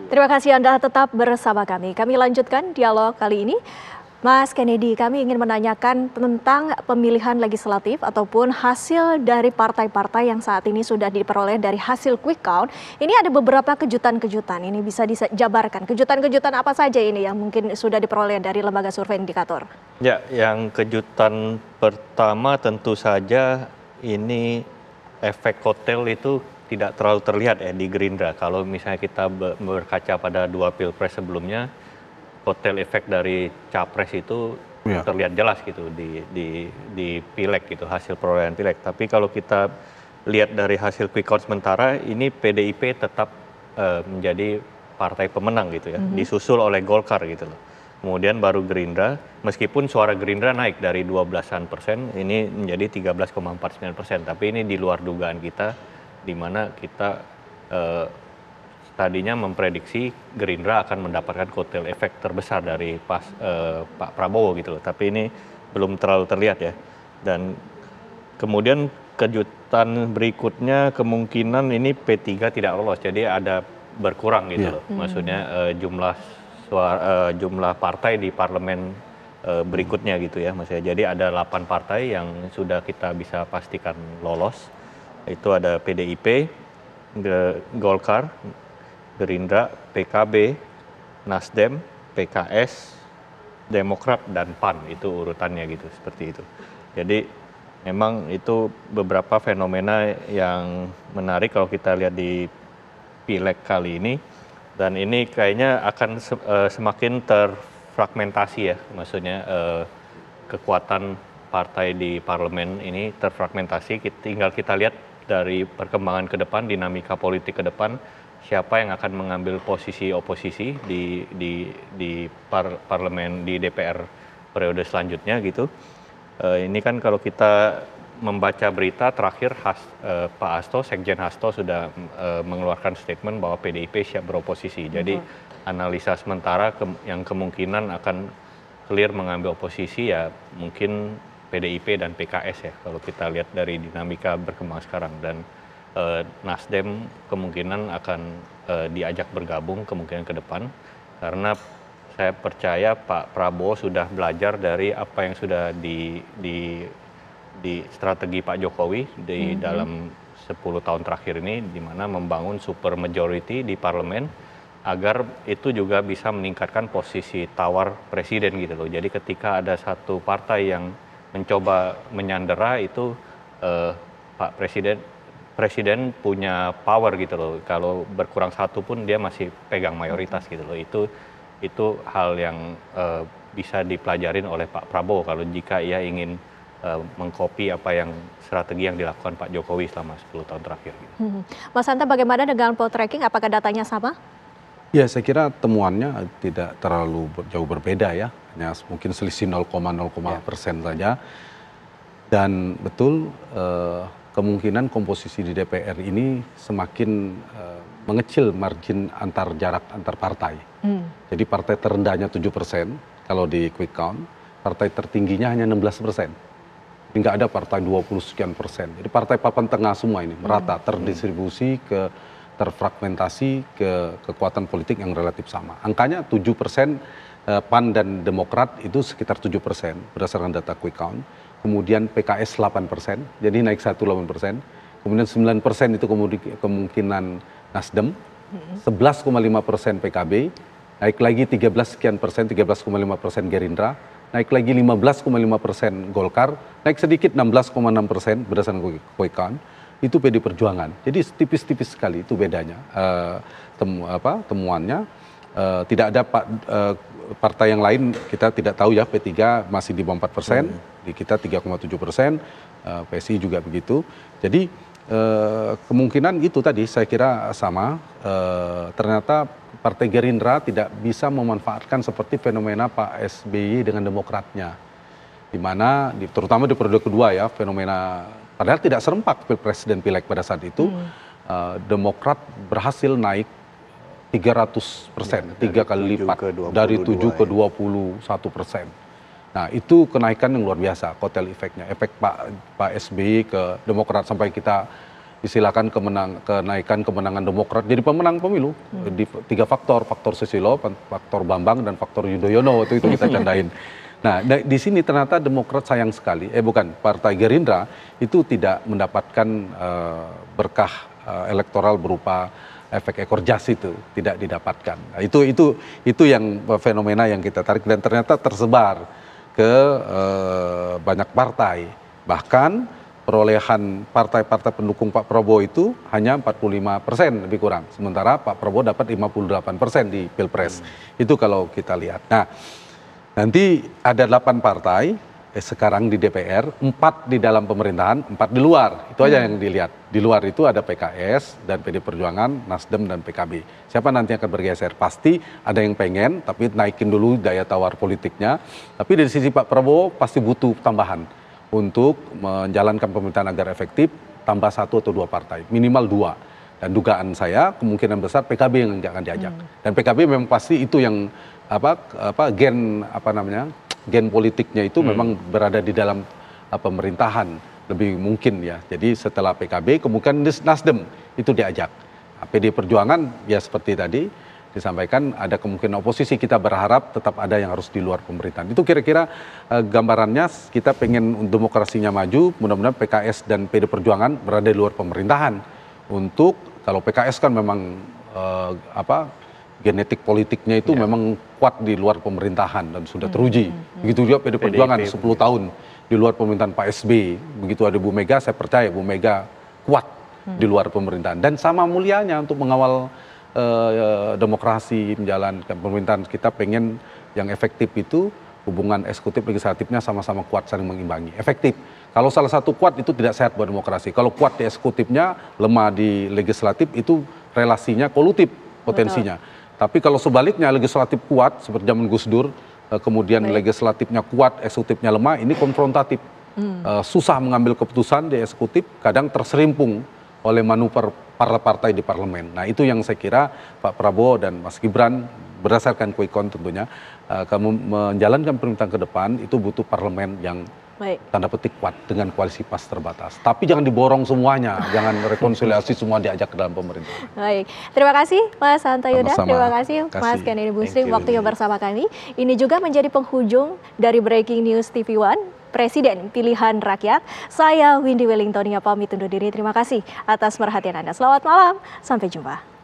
Terima kasih Anda tetap bersama kami. Kami lanjutkan dialog kali ini. Mas Kennedy, kami ingin menanyakan tentang pemilihan legislatif ataupun hasil dari partai-partai yang saat ini sudah diperoleh dari hasil quick count. Ini ada beberapa kejutan-kejutan, ini bisa dijabarkan. Kejutan-kejutan apa saja ini yang mungkin sudah diperoleh dari lembaga survei indikator? Ya, yang kejutan pertama tentu saja ini efek kotel itu tidak terlalu terlihat ya di Gerindra. Kalau misalnya kita berkaca pada dua pilpres sebelumnya, kotel efek dari capres itu terlihat jelas gitu di pileg gitu, hasil perolehan pileg. Tapi kalau kita lihat dari hasil quick count sementara, ini PDIP tetap menjadi partai pemenang gitu ya, disusul oleh Golkar gitu loh. Kemudian baru Gerindra, meskipun suara Gerindra naik dari 12%, ini menjadi 13,49%. Tapi ini di luar dugaan kita, di mana kita tadinya memprediksi Gerindra akan mendapatkan kotel efek terbesar dari Pak Prabowo gitu loh. Tapi ini belum terlalu terlihat ya. Dan kemudian kejutan berikutnya kemungkinan ini P3 tidak lolos. Jadi ada berkurang gitu loh. Maksudnya jumlah partai di parlemen berikutnya gitu ya. Maksudnya jadi ada 8 partai yang sudah kita bisa pastikan lolos. Itu ada PDIP, Golkar, Gerindra, PKB, Nasdem, PKS, Demokrat, dan PAN. Itu urutannya gitu, seperti itu. Jadi memang itu beberapa fenomena yang menarik kalau kita lihat di pileg kali ini. Dan ini kayaknya akan semakin terfragmentasi ya, maksudnya kekuatan partai di parlemen ini terfragmentasi. Tinggal kita lihat dari perkembangan ke depan, dinamika politik ke depan, siapa yang akan mengambil posisi oposisi di parlemen, di DPR periode selanjutnya gitu. Ini kan kalau kita membaca berita terakhir Pak Hasto, Sekjen Hasto sudah mengeluarkan statement bahwa PDIP siap beroposisi. Jadi analisa sementara yang kemungkinan akan clear mengambil oposisi ya mungkin PDIP dan PKS ya kalau kita lihat dari dinamika berkembang sekarang. Dan Nasdem kemungkinan akan diajak bergabung kemungkinan ke depan karena saya percaya Pak Prabowo sudah belajar dari apa yang sudah di strategi Pak Jokowi di dalam 10 tahun terakhir ini, di mana membangun super majority di parlemen agar itu juga bisa meningkatkan posisi tawar presiden gitu loh. Jadi ketika ada satu partai yang mencoba menyandera itu Pak Presiden punya power gitu loh. Kalau berkurang satu pun dia masih pegang mayoritas gitu loh. Itu hal yang bisa dipelajarin oleh Pak Prabowo kalau jika ia ingin mengcopy apa yang strategi yang dilakukan Pak Jokowi selama 10 tahun terakhir. Gitu. Mas Hanta, bagaimana dengan poll tracking? Apakah datanya sama? Ya, saya kira temuannya tidak terlalu jauh berbeda ya. Hanya mungkin selisih 0,0% saja. Dan betul kemungkinan komposisi di DPR ini semakin mengecil margin jarak antar partai. Jadi partai terendahnya 7% kalau di quick count, partai tertingginya hanya 16%. Nggak ada partai 20 sekian persen. Jadi partai papan tengah semua ini merata, terdistribusi, terfragmentasi ke kekuatan politik yang relatif sama. Angkanya 7%, PAN dan Demokrat itu sekitar 7% berdasarkan data quick count. Kemudian PKS 8%, jadi naik 8%. Kemudian 9% itu kemungkinan Nasdem, 11,5% PKB, naik lagi 13,5% Gerindra, naik lagi 15,5% Golkar, naik sedikit 16,6% berdasarkan quick count, itu PD Perjuangan. Jadi tipis-tipis sekali itu bedanya temuannya. Tidak ada partai yang lain kita tidak tahu ya, P3 masih di bawah 4%, di kita 3,7%, PSI juga begitu. Jadi kemungkinan itu tadi saya kira sama, ternyata Partai Gerindra tidak bisa memanfaatkan seperti fenomena Pak SBY dengan Demokratnya. Di mana, terutama di periode kedua ya, fenomena, padahal tidak serempak Pilpres dan Pileg pada saat itu, Demokrat berhasil naik 300%, 3 kali lipat, dari 7 ke 21%. Nah itu kenaikan yang luar biasa, kotel efeknya, efek Pak SBY ke Demokrat sampai kita istilahkan kenaikan kemenangan Demokrat jadi pemenang pemilu di 3 faktor Susilo, faktor Bambang dan faktor Yudhoyono waktu itu kita candain. Nah, di sini ternyata Demokrat sayang sekali, Partai Gerindra itu tidak mendapatkan berkah elektoral berupa efek ekor jas itu tidak didapatkan. Nah, itu yang fenomena yang kita tarik dan ternyata tersebar ke banyak partai. Bahkan perolehan partai-partai pendukung Pak Prabowo itu hanya 45% lebih kurang. Sementara Pak Prabowo dapat 58% di Pilpres. Itu kalau kita lihat. Nah, nanti ada 8 partai sekarang di DPR, 4 di dalam pemerintahan, 4 di luar. Itu aja yang dilihat. Di luar itu ada PKS dan PD Perjuangan, Nasdem dan PKB. Siapa nanti akan bergeser? Pasti ada yang pengen, tapi naikin dulu daya tawar politiknya. Tapi dari sisi Pak Prabowo pasti butuh tambahan untuk menjalankan pemerintahan agar efektif, tambah 1 atau 2 partai, minimal 2. Dan dugaan saya kemungkinan besar PKB yang akan diajak. Dan PKB memang pasti itu yang gen politiknya itu memang berada di dalam pemerintahan lebih mungkin ya. Jadi setelah PKB kemungkinan Nasdem itu diajak. PD Perjuangan ya seperti tadi disampaikan ada kemungkinan oposisi, kita berharap tetap ada yang harus di luar pemerintahan. Itu kira-kira gambarannya, kita pengen demokrasinya maju, mudah-mudahan PKS dan PD Perjuangan berada di luar pemerintahan. Untuk kalau PKS kan memang genetik politiknya itu memang kuat di luar pemerintahan dan sudah teruji. Begitu juga PD Perjuangan 10 tahun di luar pemerintahan Pak SBY. Begitu ada Bu Mega, saya percaya Bu Mega kuat di luar pemerintahan. Dan sama mulianya untuk mengawal demokrasi, menjalankan pemerintahan. Kita pengen yang efektif itu hubungan eksekutif legislatifnya sama-sama kuat, saling mengimbangi. Efektif. Kalau salah satu kuat itu tidak sehat buat demokrasi. Kalau kuat di eksekutifnya, lemah di legislatif, itu relasinya kolutif potensinya. Betul. Tapi kalau sebaliknya legislatif kuat seperti zaman Gus Dur, kemudian legislatifnya kuat, eksekutifnya lemah, ini konfrontatif. Susah mengambil keputusan di eksekutif, kadang terserimpung oleh manuver partai di parlemen. Nah, itu yang saya kira Pak Prabowo dan Mas Gibran berdasarkan quick count tentunya menjalankan pemerintahan ke depan itu butuh parlemen yang tanda petik kuat dengan koalisi pas terbatas. Tapi jangan diborong semuanya, jangan rekonsiliasi semua diajak ke dalam pemerintahan. Baik, terima kasih Mas Hanta Yuda, terima kasih Mas Kennedy Muslim waktunya bersama kami. Ini juga menjadi penghujung dari Breaking News TV One, Presiden Pilihan Rakyat. Saya Windy Wellington yang pamit undur diri. Terima kasih atas perhatian Anda. Selamat malam, sampai jumpa.